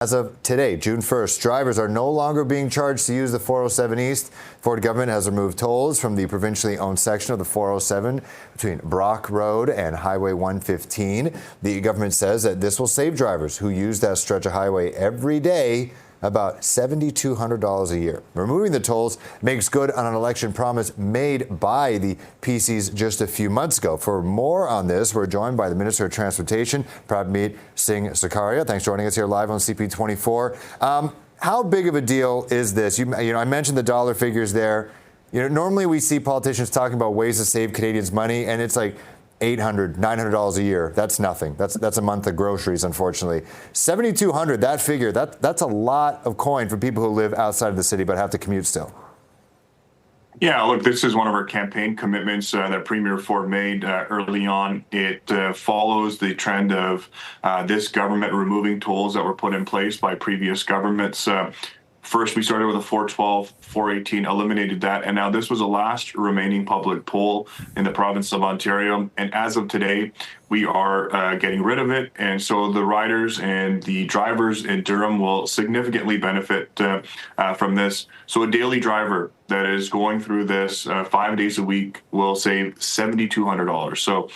As of today, June 1st, drivers are no longer being charged to use the 407 East. Ford government has removed tolls from the provincially owned section of the 407 between Brock Road and Highway 115. The government says that this will save drivers who use that stretch of highway every day about $7,200 a year. Removing the tolls makes good on an election promise made by the PCs just a few months ago. For more on this, we're joined by the Minister of Transportation, Prabmeet Sarkaria. Thanks for joining us here live on CP24. How big of a deal is this? I mentioned the dollar figures there. Normally we see politicians talking about ways to save Canadians money, and it's like $800, $900 a year. That's nothing. That's a month of groceries, unfortunately. $7,200, that figure, that's a lot of coin for people who live outside of the city but have to commute still. Yeah, look, this is one of our campaign commitments that Premier Ford made early on. It follows the trend of this government removing tolls that were put in place by previous governments. First, we started with a 412, 418, eliminated that, and now this was the last remaining public toll in the province of Ontario. And as of today, we are getting rid of it, and so the riders and the drivers in Durham will significantly benefit from this. So a daily driver that is going through this 5 days a week will save $7,200. So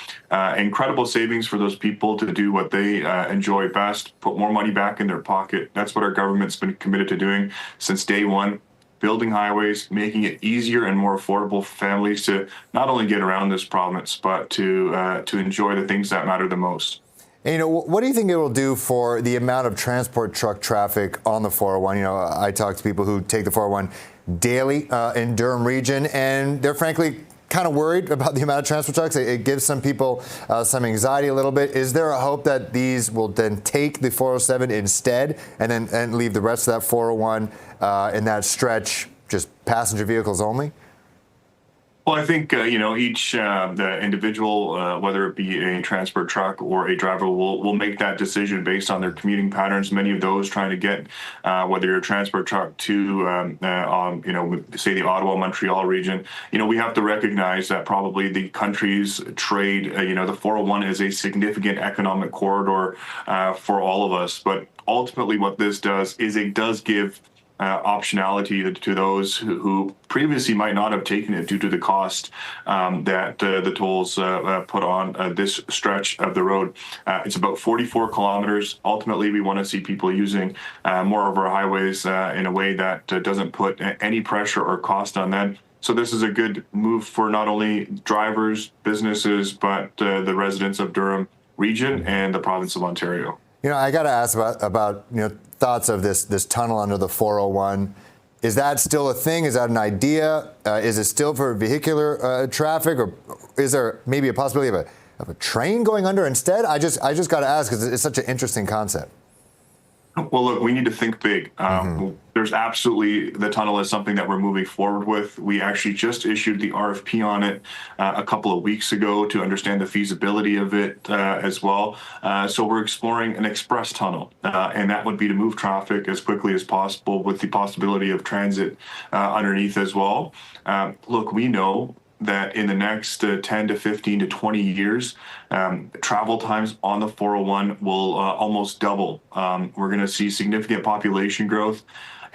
incredible savings for those people to do what they enjoy best, put more money back in their pocket. That's what our government's been committed to doing since day one. Building highways, making it easier and more affordable for families to not only get around this province, but to enjoy the things that matter the most. And, what do you think it will do for the amount of transport truck traffic on the 401? I talk to people who take the 401 daily in Durham region, and they're frankly kind of worried about the amount of transport trucks. It gives some people some anxiety a little bit. Is there a hope that these will then take the 407 instead and leave the rest of that 401 in that stretch just passenger vehicles only? Well, I think, each the individual, whether it be a transport truck or a driver, will make that decision based on their commuting patterns. Many of those trying to get, whether you're a transport truck to, say the Ottawa, Montreal region, we have to recognize that probably the country's trade, the 401 is a significant economic corridor for all of us. But ultimately what this does is it does give optionality to those who previously might not have taken it due to the cost that the tolls put on this stretch of the road. It's about 44 kilometers. Ultimately, we want to see people using more of our highways in a way that doesn't put any pressure or cost on them. So this is a good move for not only drivers, businesses, but the residents of Durham region and the province of Ontario. I got to ask about thoughts of this tunnel under the 401. Is that still a thing? Is that an idea? Is it still for vehicular traffic, or is there maybe a possibility of a train going under instead? I just got to ask because it's such an interesting concept. Well, look, we need to think big. There's absolutely, the tunnel is something that we're moving forward with. We actually just issued the RFP on it a couple of weeks ago to understand the feasibility of it as well. So we're exploring an express tunnel, and that would be to move traffic as quickly as possible with the possibility of transit underneath as well. Look, we know that in the next 10 to 15 to 20 years, travel times on the 401 will almost double. We're going to see significant population growth,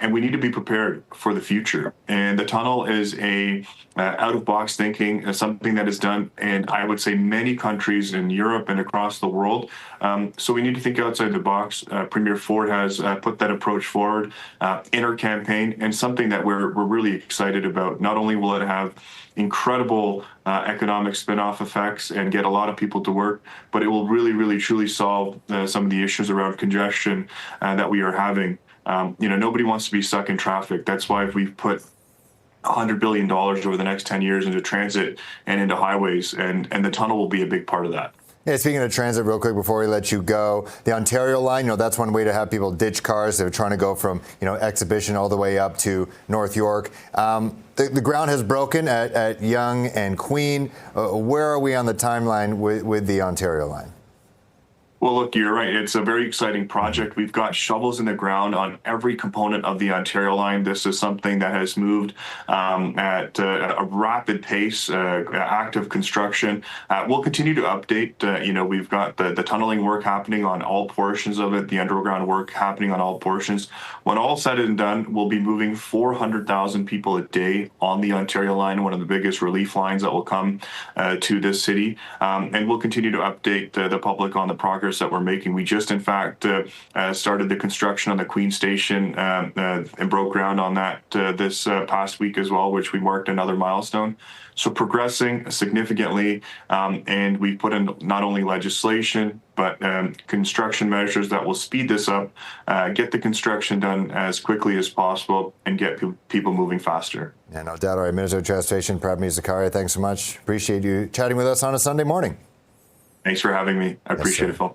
and we need to be prepared for the future. And the tunnel is a out-of-box thinking, something that is done in, I would say, many countries in Europe and across the world. So we need to think outside the box. Premier Ford has put that approach forward in our campaign, and something that we're really excited about. Not only will it have incredible economic spin-off effects and get a lot of people to work, but it will really, really, truly solve some of the issues around congestion that we are having. Nobody wants to be stuck in traffic. That's why we've put $100 billion over the next 10 years into transit and into highways, and the tunnel will be a big part of that. Yeah, speaking of transit, real quick before we let you go, the Ontario line, that's one way to have people ditch cars. They're trying to go from, Exhibition all the way up to North York. The ground has broken at Yonge and Queen. Where are we on the timeline with the Ontario line? Well, look, you're right. It's a very exciting project. We've got shovels in the ground on every component of the Ontario line. This is something that has moved at a rapid pace, active construction. We'll continue to update. We've got the tunneling work happening on all portions of it, the underground work happening on all portions. When all said and done, we'll be moving 400,000 people a day on the Ontario line, one of the biggest relief lines that will come to this city. And we'll continue to update the public on the progress that we're making. We just, in fact, started the construction on the Queen Station and broke ground on that this past week as well, which we marked another milestone. So progressing significantly, and we put in not only legislation, but construction measures that will speed this up, get the construction done as quickly as possible, and get people moving faster. And no doubt, all right, Minister of Transportation, Prabmeet, Sarkaria, thanks so much. Appreciate you chatting with us on a Sunday morning. Thanks for having me. I appreciate it, Phil.